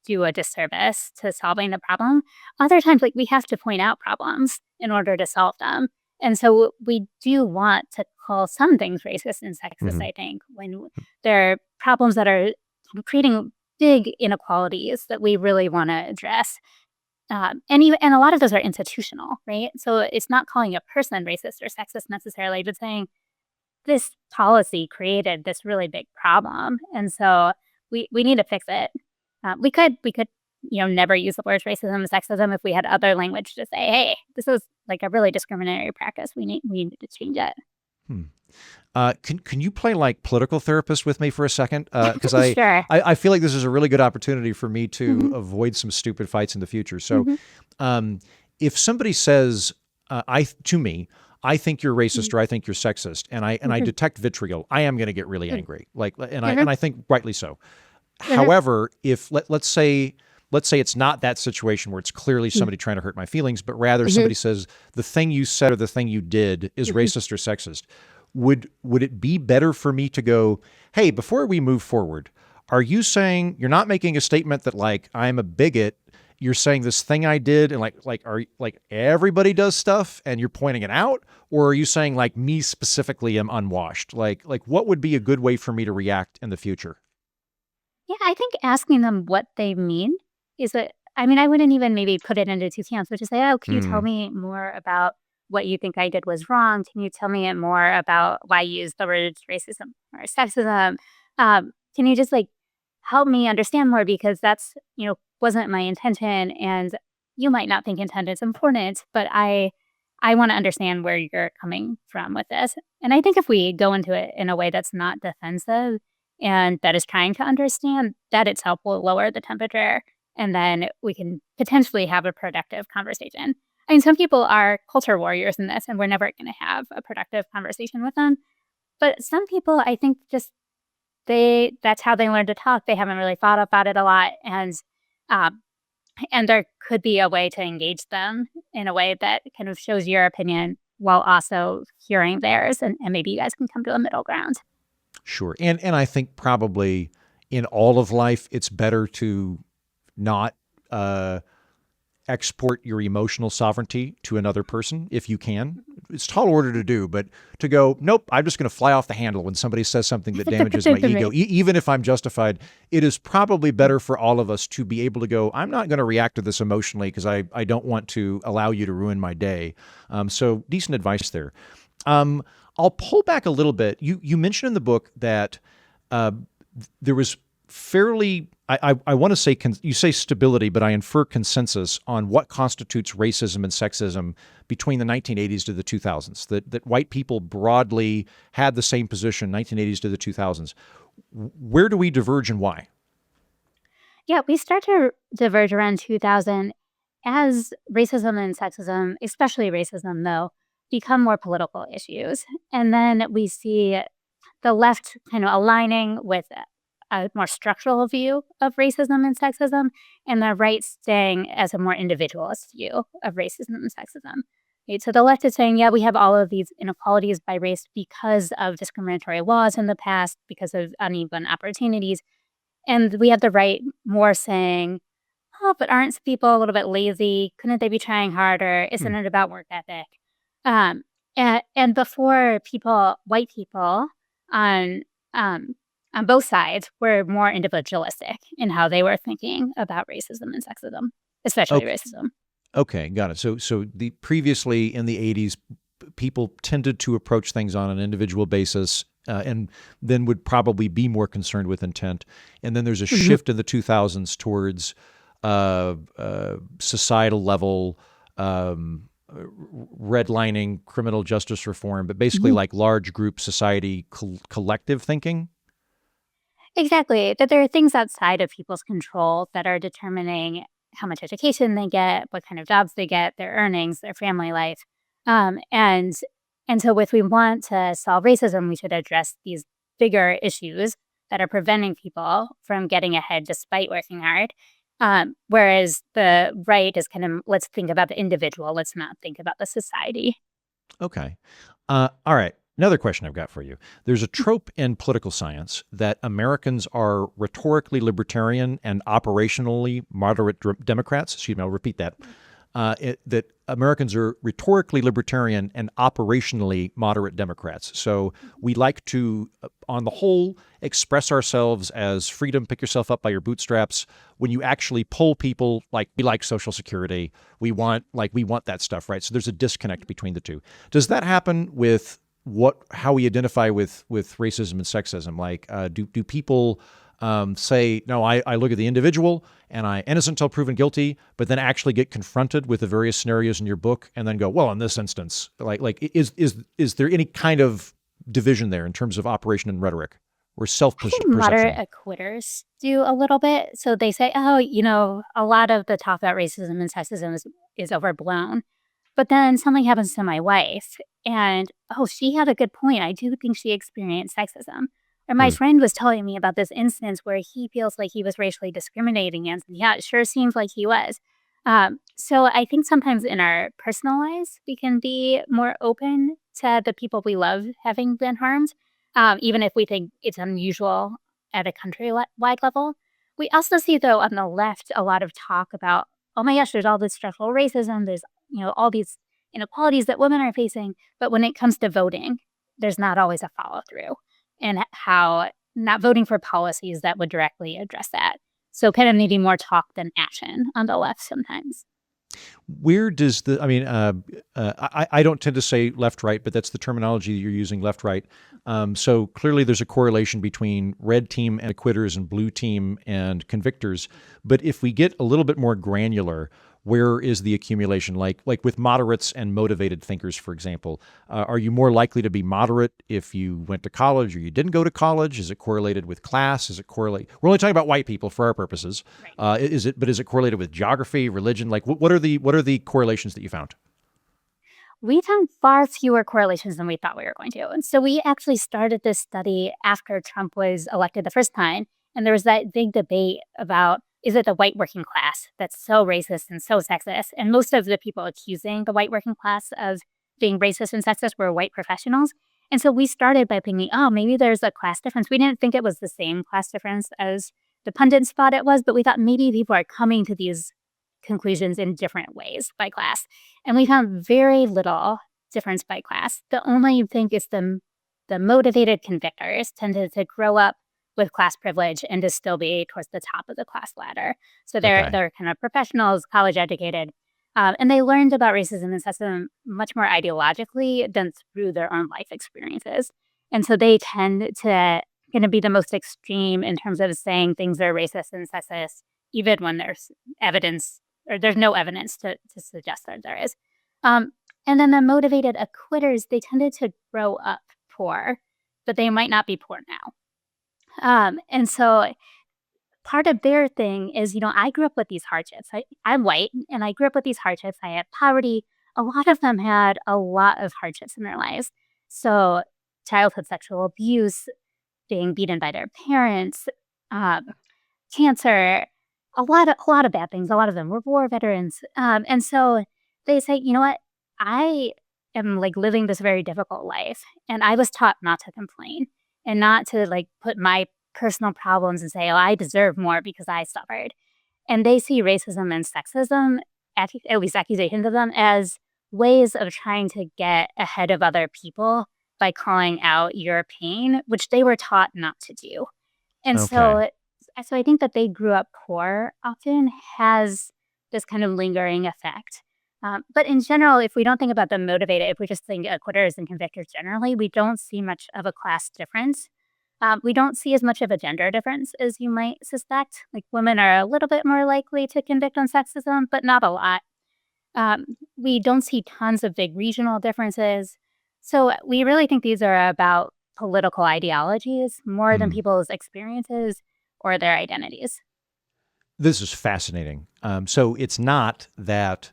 do a disservice to solving the problem. Other times, like, we have to point out problems in order to solve them. And so we do want to call some things racist and sexist, I think, when there are problems that are creating big inequalities that we really want to address. And a lot of those are institutional, right? So it's not calling a person racist or sexist necessarily, but saying this policy created this really big problem, and so we need to fix it. We could never use the words racism and sexism if we had other language to say, hey, this is like a really discriminatory practice. We need to change it. Can you play like political therapist with me for a second? Because Sure. I feel like this is a really good opportunity for me to avoid some stupid fights in the future. So if somebody says to me, I think you're racist or I think you're sexist, and I detect vitriol, I am going to get really angry. And I think rightly so. However, if let's say it's not that situation where it's clearly somebody trying to hurt my feelings, but rather somebody says the thing you said or the thing you did is racist or sexist. Would it be better for me to go, hey, before we move forward, are you saying you're not making a statement that like I'm a bigot? You're saying this thing I did and like everybody does stuff and you're pointing it out? Or are you saying like me specifically am unwashed? Like what would be a good way for me to react in the future? Yeah, I think asking them what they mean I wouldn't even maybe put it into two camps, but just say, oh, can you tell me more about what you think I did was wrong? Can you tell me more about why you used the words racism or sexism? Can you just like help me understand more, because that's, wasn't my intention, and you might not think intent is important, but I want to understand where you're coming from with this. And I think if we go into it in a way that's not defensive and that is trying to understand, that itself will lower the temperature, and then we can potentially have a productive conversation. I mean, some people are culture warriors in this, and we're never going to have a productive conversation with them. But some people, I think, just that's how they learn to talk. They haven't really thought about it a lot, and there could be a way to engage them in a way that kind of shows your opinion while also hearing theirs, and maybe you guys can come to a middle ground. Sure, and I think probably in all of life, it's better to not export your emotional sovereignty to another person if you can. It's tall order to do, but to go, nope, I'm just going to fly off the handle when somebody says something that damages my ego, even if I'm justified. It is probably better for all of us to be able to go, I'm not going to react to this emotionally because I don't want to allow you to ruin my day. So decent advice there. I'll pull back a little bit. You mentioned in the book that there was fairly, I want to say, you say stability, but I infer consensus on what constitutes racism and sexism between the 1980s to the 2000s, that white people broadly had the same position, 1980s to the 2000s. Where do we diverge and why? Yeah, we start to diverge around 2000 as racism and sexism, especially racism, though, become more political issues. And then we see the left kind of aligning with a more structural view of racism and sexism, and the right staying as a more individualist view of racism and sexism. Right? So the left is saying, yeah, we have all of these inequalities by race because of discriminatory laws in the past, because of uneven opportunities. And we have the right more saying, oh, but aren't people a little bit lazy? Couldn't they be trying harder? Isn't it about work ethic? And before white people on both sides were more individualistic in how they were thinking about racism and sexism, especially racism. Okay, got it. So previously in the 80s, people tended to approach things on an individual basis, and then would probably be more concerned with intent. And then there's a shift in the 2000s towards societal level redlining, criminal justice reform, but basically like large group society collective thinking. Exactly. That there are things outside of people's control that are determining how much education they get, what kind of jobs they get, their earnings, their family life. And so if we want to solve racism, we should address these bigger issues that are preventing people from getting ahead despite working hard. Whereas the right is kind of, let's think about the individual. Let's not think about the society. Okay. All right. Another question I've got for you. There's a trope in political science that Americans are rhetorically libertarian and operationally moderate Democrats. Excuse me, I'll repeat that. That Americans are rhetorically libertarian and operationally moderate Democrats. So we like to, on the whole, express ourselves as freedom, pick yourself up by your bootstraps. When you actually poll people, like we like Social Security, we want that stuff, right? So there's a disconnect between the two. Does that happen with how we identify with racism and sexism? Like, do people say, no, I look at the individual and I innocent until proven guilty, but then actually get confronted with the various scenarios in your book and then go, well, in this instance, is there any kind of division there in terms of operation and rhetoric or self-perception? Moderate acquitters do a little bit. So they say, oh, a lot of the talk about racism and sexism is overblown. But then something happens to my wife and, oh, she had a good point. I do think she experienced sexism. Or my friend was telling me about this instance where he feels like he was racially discriminated against. And yeah, it sure seems like he was. So I think sometimes in our personal lives, we can be more open to the people we love having been harmed, even if we think it's unusual at a countrywide level. We also see, though, on the left, a lot of talk about, oh my gosh, there's all this structural racism. There's, all these inequalities that women are facing. But when it comes to voting, there's not always a follow through. And how not voting for policies that would directly address that. So kind of needing more talk than action on the left sometimes. Where does I don't tend to say left-right, but that's the terminology you're using, left-right. So clearly there's a correlation between red team and acquitters and blue team and convictors. But if we get a little bit more granular, where is the accumulation? Like with moderates and motivated thinkers, for example, are you more likely to be moderate if you went to college or you didn't go to college? Is it correlated with class? Is it correlate? We're only talking about white people for our purposes. Right. Is it correlated with geography, religion? Like what are the correlations that you found? We found far fewer correlations than we thought we were going to. And so we actually started this study after Trump was elected the first time. And there was that big debate about, is it the white working class that's so racist and so sexist? And most of the people accusing the white working class of being racist and sexist were white professionals. And so we started by thinking, oh, maybe there's a class difference. We didn't think it was the same class difference as the pundits thought it was, but we thought maybe people are coming to these conclusions in different ways by class. And we found very little difference by class. The only thing is the motivated convictors tended to grow up with class privilege and to still be towards the top of the class ladder. So they're kind of professionals, college educated, and they learned about racism and sexism much more ideologically than through their own life experiences. And so they tend to kind of be the most extreme in terms of saying things are racist and sexist, even when there's evidence or there's no evidence to suggest that there is. And then the motivated acquitters, they tended to grow up poor, but they might not be poor now. And so part of their thing is, I grew up with these hardships. I'm white and I grew up with these hardships. I had poverty. A lot of them had a lot of hardships in their lives. So childhood sexual abuse, being beaten by their parents, cancer, a lot of bad things. A lot of them were war veterans. And so they say, you know what? I am living this very difficult life. And I was taught not to complain. And not to put my personal problems and say, oh, I deserve more because I suffered. And they see racism and sexism, at least accusations of them, as ways of trying to get ahead of other people by calling out your pain, which they were taught not to do. And so I think that they grew up poor often has this kind of lingering effect. But in general, if we don't think about the motivated, if we just think acquitters and convictors generally, we don't see much of a class difference. We don't see as much of a gender difference as you might suspect. Women are a little bit more likely to convict on sexism, but not a lot. We don't see tons of big regional differences. So we really think these are about political ideologies more than people's experiences or their identities. This is fascinating. So it's not that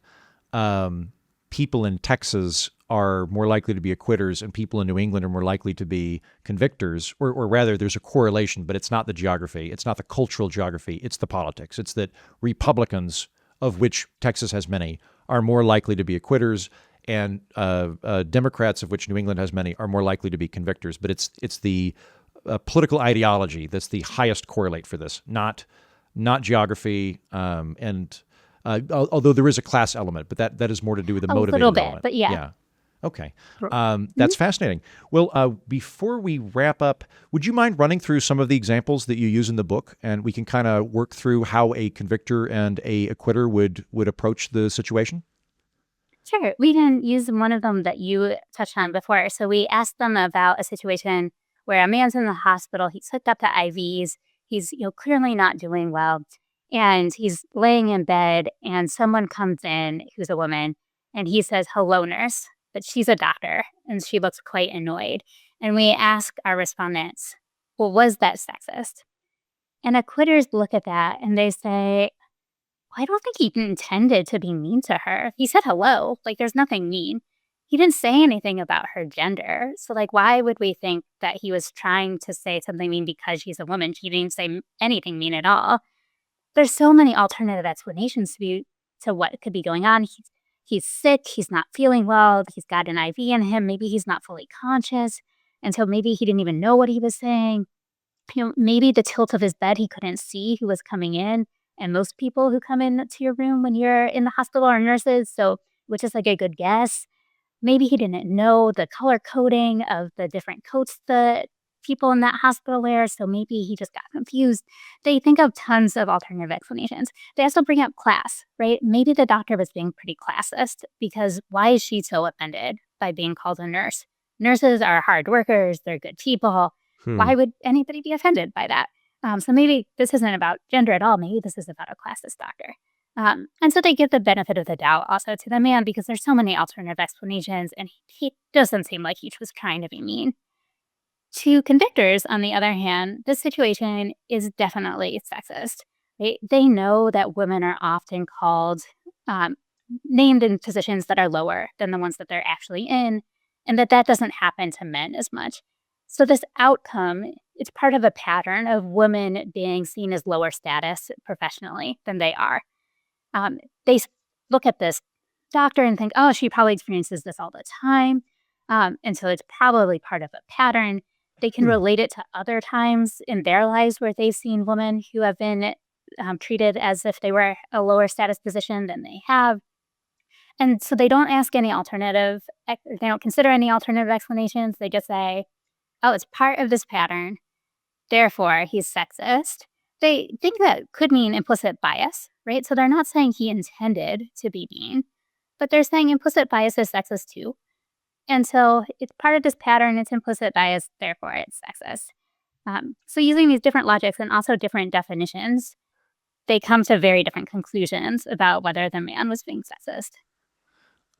people in Texas are more likely to be acquitters and people in New England are more likely to be convictors, or rather there's a correlation, but it's not the geography. It's not the cultural geography. It's the politics. It's that Republicans, of which Texas has many, are more likely to be acquitters, and Democrats, of which New England has many, are more likely to be convictors. But it's the political ideology that's the highest correlate for this, not geography. And Although there is a class element, but that is more to do with the A motivated little bit, element. but yeah. Yeah. Okay. That's fascinating. Well, before we wrap up, would you mind running through some of the examples that you use in the book, and we can kind of work through how a convictor and a acquitter would approach the situation? Sure. We can use one of them that you touched on before. So we asked them about a situation where a man's in the hospital. He's hooked up to IVs. He's clearly not doing well, and he's laying in bed. And someone comes in who's a woman, and he says, "Hello, nurse," but she's a doctor, and she looks quite annoyed. And we ask our respondents, "Well, was that sexist?" And acquitters look at that and they say, I don't think he intended to be mean to her. He said hello. Like, there's nothing mean. He didn't say anything about her gender. So, like, why would we think that he was trying to say something mean because she's a woman? She didn't say anything mean at all. There's so many alternative explanations to what could be going on. He's sick. He's not feeling well. He's got an IV in him. Maybe he's not fully conscious. And so maybe he didn't even know what he was saying. Maybe the tilt of his bed, he couldn't see who was coming in. And most people who come into your room when you're in the hospital are nurses, so which is like a good guess. Maybe he didn't know the color coding of the different coats that people in that hospital wear, so maybe he just got confused. They think of tons of alternative explanations. They also bring up class, right? Maybe the doctor was being pretty classist, because why is she so offended by being called a nurse? Nurses are hard workers, they're good people. Why would anybody be offended by that? So maybe this isn't about gender at all. Maybe this is about a classist doctor. And so they give the benefit of the doubt also to the man, because there's so many alternative explanations, and he doesn't seem like he was trying to be mean. To convictors, on the other hand, this situation is definitely sexist. They know that women are often called, named in positions that are lower than the ones that they're actually in, and that doesn't happen to men as much. So this outcome, it's part of a pattern of women being seen as lower status professionally than they are. They look at this doctor and think, oh, she probably experiences this all the time. And so it's probably part of a pattern. They can relate it to other times in their lives where they've seen women who have been treated as if they were a lower status position than they have. And so they don't ask any they don't consider any alternative explanations. They just say, oh, it's part of this pattern, therefore he's sexist. They think that could mean implicit bias, right? So they're not saying he intended to be mean, but they're saying implicit bias is sexist too. And so it's part of this pattern, it's implicit bias, therefore it's sexist. So using these different logics and also different definitions, they come to very different conclusions about whether the man was being sexist.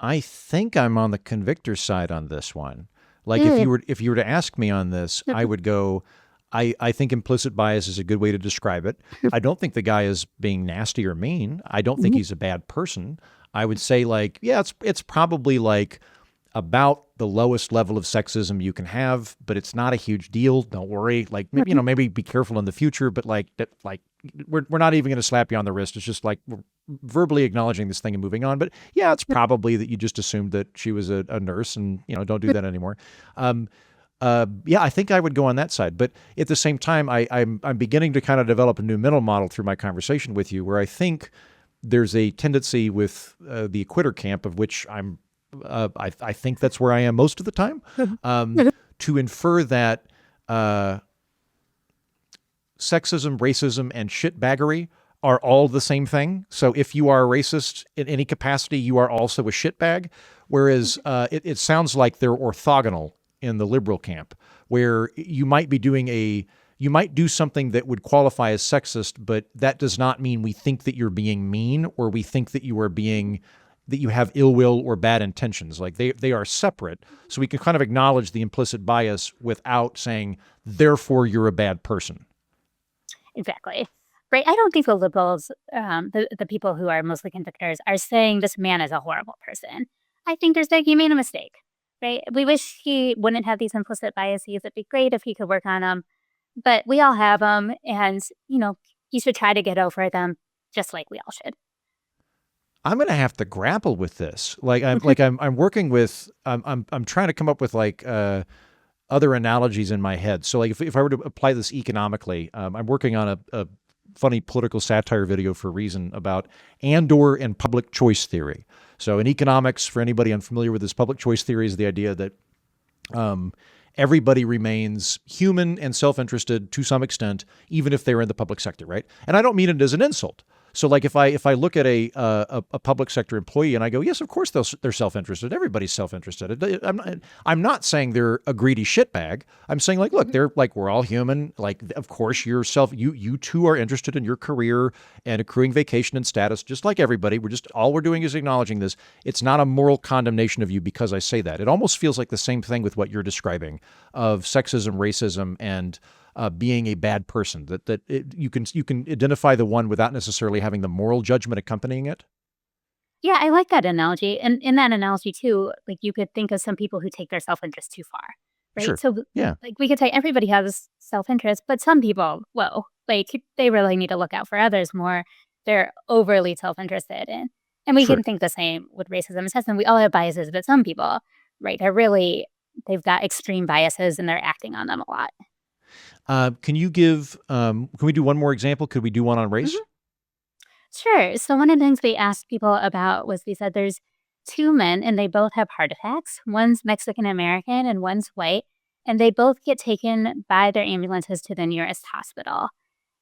I think I'm on the convictor side on this one. Like if you were to ask me on this, I would go, I think implicit bias is a good way to describe it. I don't think the guy is being nasty or mean. I don't think he's a bad person. I would say, like, yeah, it's probably like about the lowest level of sexism you can have, but it's not a huge deal. Don't worry. Like, maybe, maybe be careful in the future, but like we're not even going to slap you on the wrist. It's just like we're verbally acknowledging this thing and moving on. But yeah, it's probably that you just assumed that she was a nurse, and don't do that anymore. Yeah, I think I would go on that side. But at the same time, I'm beginning to kind of develop a new mental model through my conversation with you, where I think there's a tendency with the acquitter camp, of which I think that's where I am most of the time, to infer that sexism, racism, and shitbaggery are all the same thing. So if you are a racist in any capacity, you are also a shitbag. Whereas it sounds like they're orthogonal in the liberal camp, where you might do something that would qualify as sexist, but that does not mean we think that you're being mean, or we think that that you have ill will or bad intentions. Like they are separate. So we can kind of acknowledge the implicit bias without saying, therefore you're a bad person. Exactly. Right. I don't think the liberals, the people who are mostly convictors, are saying this man is a horrible person. I think they're saying he made a mistake. Right. We wish he wouldn't have these implicit biases. It'd be great if he could work on them. But we all have them. And, he should try to get over them, just like we all should. I'm going to have to grapple with this. I'm working with, I'm trying to come up with other analogies in my head. So like if I were to apply this economically, I'm working on a funny political satire video for a reason about Andor and public choice theory. So in economics, for anybody unfamiliar with this, public choice theory is the idea that everybody remains human and self-interested to some extent, even if they're in the public sector, right? And I don't mean it as an insult. So like if I look at a public sector employee and I go, yes, of course they're self-interested. Everybody's self-interested. I'm not saying they're a greedy shitbag. I'm saying like, look, they're like, we're all human. Like, of course you too are interested in your career and accruing vacation and status, just like everybody. All we're doing is acknowledging this. It's not a moral condemnation of you because I say that. It almost feels like the same thing with what you're describing of sexism, racism, and being a bad person, you can identify the one without necessarily having the moral judgment accompanying it. Yeah, I like that analogy. And in that analogy too, like you could think of some people who take their self-interest too far, right? Sure. So Yeah. like we could say everybody has self-interest, but some people, whoa, like they really need to look out for others more. They're overly self-interested in. And we Sure. can think the same with racism and sexism. We all have biases, but some people, right, they've got extreme biases and they're acting on them a lot. Can we do one more example? Could we do one on race? Mm-hmm. Sure. So one of the things we asked people about was we said there's two men and they both have heart attacks. One's Mexican American and one's white. And they both get taken by their ambulances to the nearest hospital.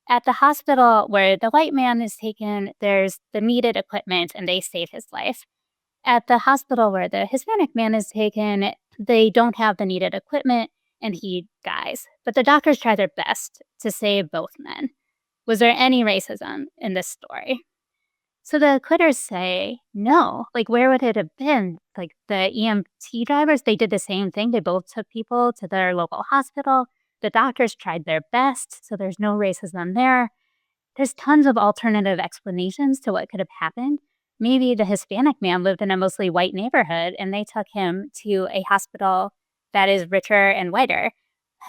At the hospital where the white man is taken, there's the needed equipment and they save his life. At the hospital where the Hispanic man is taken, they don't have the needed equipment and he dies. But the doctors try their best to save both men. Was there any racism in this story? So the acquitters say, no. Like, where would it have been? Like, the EMT drivers, they did the same thing. They both took people to their local hospital. The doctors tried their best, so there's no racism there. There's tons of alternative explanations to what could have happened. Maybe the Hispanic man lived in a mostly white neighborhood, and they took him to a hospital that is richer and whiter,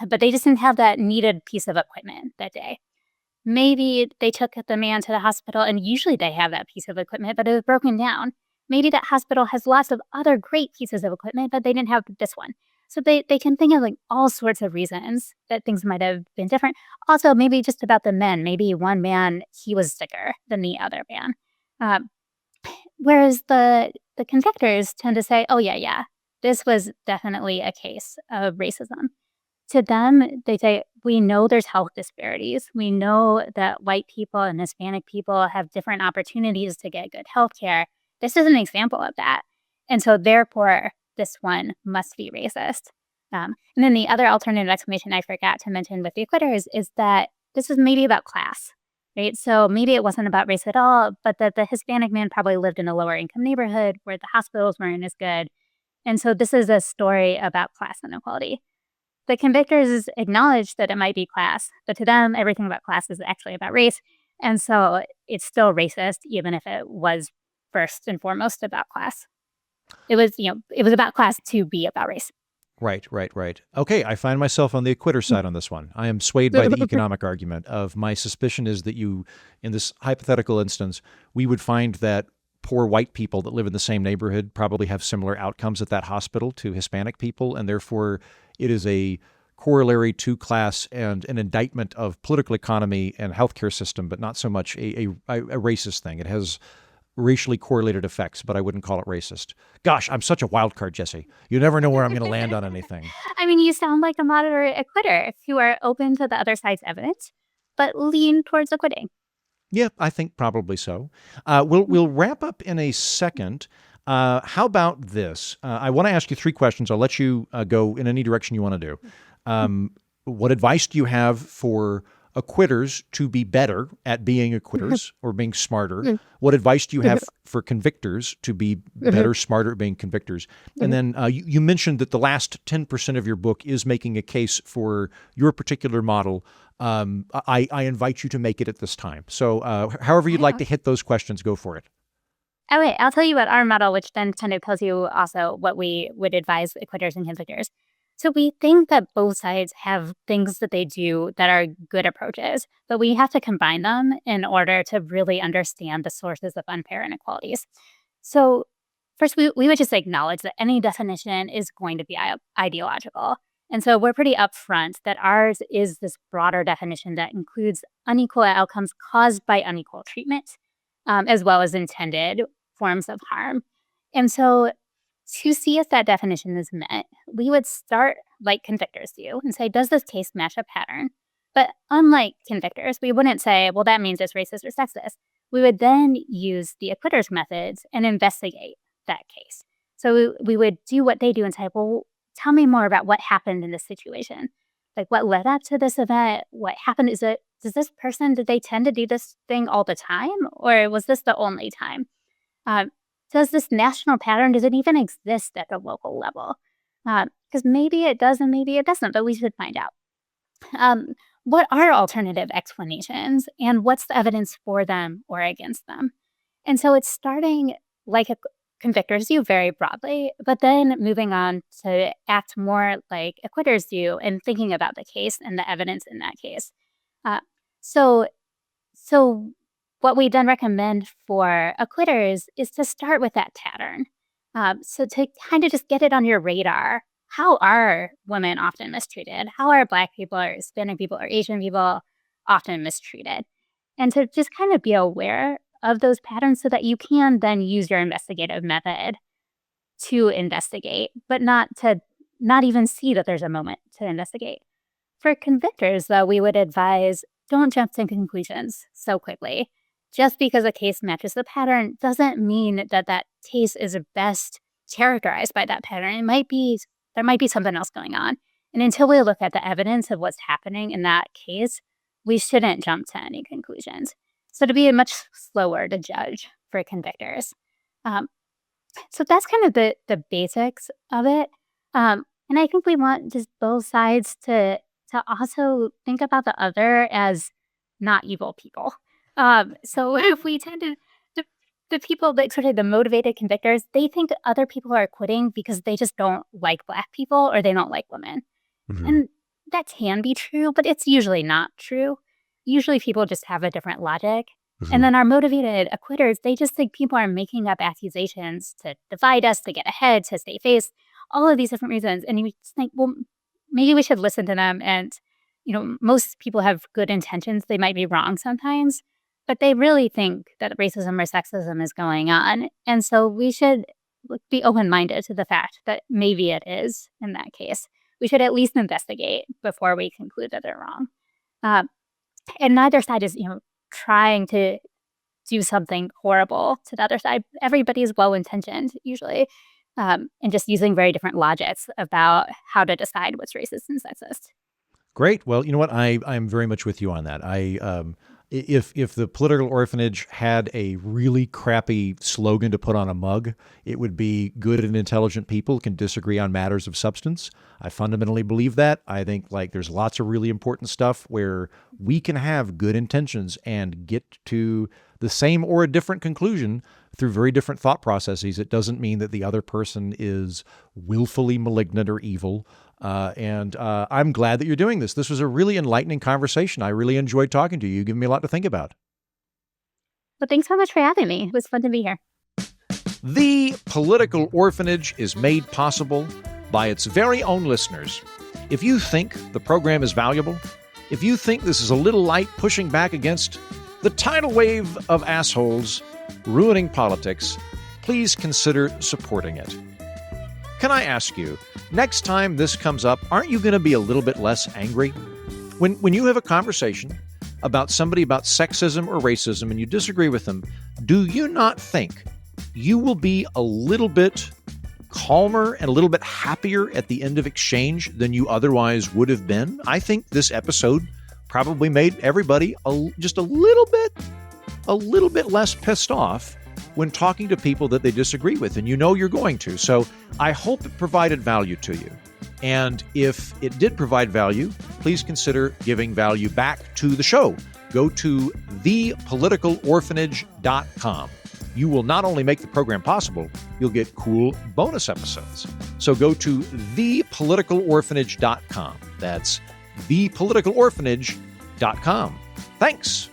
but they just didn't have that needed piece of equipment that day. Maybe they took the man to the hospital, and usually they have that piece of equipment, but it was broken down. Maybe that hospital has lots of other great pieces of equipment, but they didn't have this one. So they can think of like all sorts of reasons that things might have been different. Also, maybe just about the men. Maybe one man, he was sicker than the other man. Whereas the convictors tend to say, oh, yeah, this was definitely a case of racism. To them, they say, we know there's health disparities. We know that white people and Hispanic people have different opportunities to get good health care. This is an example of that. And so therefore, this one must be racist. And then the other alternative explanation I forgot to mention with the acquitters is that this is maybe about class, right? So maybe it wasn't about race at all, but that the Hispanic man probably lived in a lower income neighborhood where the hospitals weren't as good. And so this is a story about class inequality. The convictors acknowledge that it might be class, but to them, everything about class is actually about race. And so it's still racist, even if it was first and foremost about class. It was about class to be about race. Right. Okay, I find myself on the acquitter side on this one. I am swayed by the economic argument of my suspicion is that you, in this hypothetical instance, we would find that poor white people that live in the same neighborhood probably have similar outcomes at that hospital to Hispanic people, and therefore it is a corollary to class and an indictment of political economy and healthcare system, but not so much a racist thing. It has racially correlated effects, but I wouldn't call it racist. Gosh, I'm such a wild card, Jessi. You never know where I'm going to land on anything. I mean, you sound like a moderate acquitter who are open to the other side's evidence, but lean towards acquitting. Yeah, I think probably so. We'll wrap up in a second. How about this? I want to ask you 3 questions. I'll let you go in any direction you want to do. What advice do you have for acquitters to be better at being acquitters or being smarter? What advice do you have for convictors to be better, smarter at being convictors? And then you mentioned that the last 10% of your book is making a case for your particular model. I invite you to make it at this time. So however you'd like to hit those questions, go for it. Okay, I'll tell you about our model, which then kind of tells you also what we would advise acquitters and convictors. So we think that both sides have things that they do that are good approaches, but we have to combine them in order to really understand the sources of unfair inequalities. So first, we would just acknowledge that any definition is going to be ideological. And so we're pretty upfront that ours is this broader definition that includes unequal outcomes caused by unequal treatment, as well as intended forms of harm. And so to see if that definition is met, we would start like convictors do and say, does this case match a pattern? But unlike convictors, we wouldn't say, well, that means it's racist or sexist. We would then use the acquitters methods and investigate that case. So we would do what they do and say, well, tell me more about what happened in this situation. Like what led up to this event? What happened? Does this person, did they tend to do this thing all the time? Or was this the only time? Does this national pattern, does it even exist at the local level? Because maybe it does and maybe it doesn't, but we should find out. What are alternative explanations and what's the evidence for them or against them? And so it's starting like convictors do very broadly, but then moving on to act more like acquitters do and thinking about the case and the evidence in that case. So what we then recommend for acquitters is to start with that pattern. So to kind of just get it on your radar. How are women often mistreated? How are Black people or Hispanic people or Asian people often mistreated? And to just kind of be aware of those patterns so that you can then use your investigative method to investigate, but not even see that there's a moment to investigate. For convictors, though, we would advise don't jump to conclusions so quickly. Just because a case matches the pattern doesn't mean that that case is best characterized by that pattern. There might be something else going on. And until we look at the evidence of what's happening in that case, we shouldn't jump to any conclusions. So to be much slower to judge for convictors. So that's kind of the basics of it. And I think we want just both sides to also think about the other as not evil people. So if we tend to the people that sort of the motivated convictors, they think other people are quitting because they just don't like Black people or they don't like women. Mm-hmm. And that can be true, but it's usually not true. Usually people just have a different logic. Mm-hmm. And then our motivated acquitters, they just think people are making up accusations to divide us, to get ahead, to stay face, all of these different reasons. And you just think, well, maybe we should listen to them. And, most people have good intentions. They might be wrong sometimes. But they really think that racism or sexism is going on. And so we should be open-minded to the fact that maybe it is in that case. We should at least investigate before we conclude that they're wrong. And neither side is, trying to do something horrible to the other side. Everybody's well-intentioned, usually, and just using very different logics about how to decide what's racist and sexist. Great. Well, you know what? I'm very much with you on that. If the political orphanage had a really crappy slogan to put on a mug, it would be good and intelligent people can disagree on matters of substance. I fundamentally believe that. I think there's lots of really important stuff where we can have good intentions and get to the same or a different conclusion through very different thought processes. It doesn't mean that the other person is willfully malignant or evil. And I'm glad that you're doing this. This was a really enlightening conversation. I really enjoyed talking to you. You gave me a lot to think about. Well, thanks so much for having me. It was fun to be here. The Political Orphanage is made possible by its very own listeners. If you think the program is valuable, if you think this is a little light pushing back against the tidal wave of assholes ruining politics, please consider supporting it. Can I ask you, next time this comes up, aren't you going to be a little bit less angry? When you have a conversation about somebody about sexism or racism and you disagree with them, do you not think you will be a little bit calmer and a little bit happier at the end of exchange than you otherwise would have been? I think this episode probably made everybody just a little bit less pissed off when talking to people that they disagree with, and you're going to. So I hope it provided value to you. And if it did provide value, please consider giving value back to the show. Go to thepoliticalorphanage.com. You will not only make the program possible, you'll get cool bonus episodes. So go to thepoliticalorphanage.com. That's thepoliticalorphanage.com. Thanks.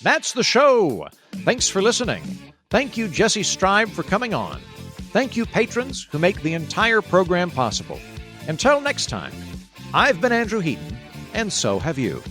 That's the show. Thanks for listening. Thank you, Jessi Streib, for coming on. Thank you, patrons who make the entire program possible. Until next time, I've been Andrew Heaton, and so have you.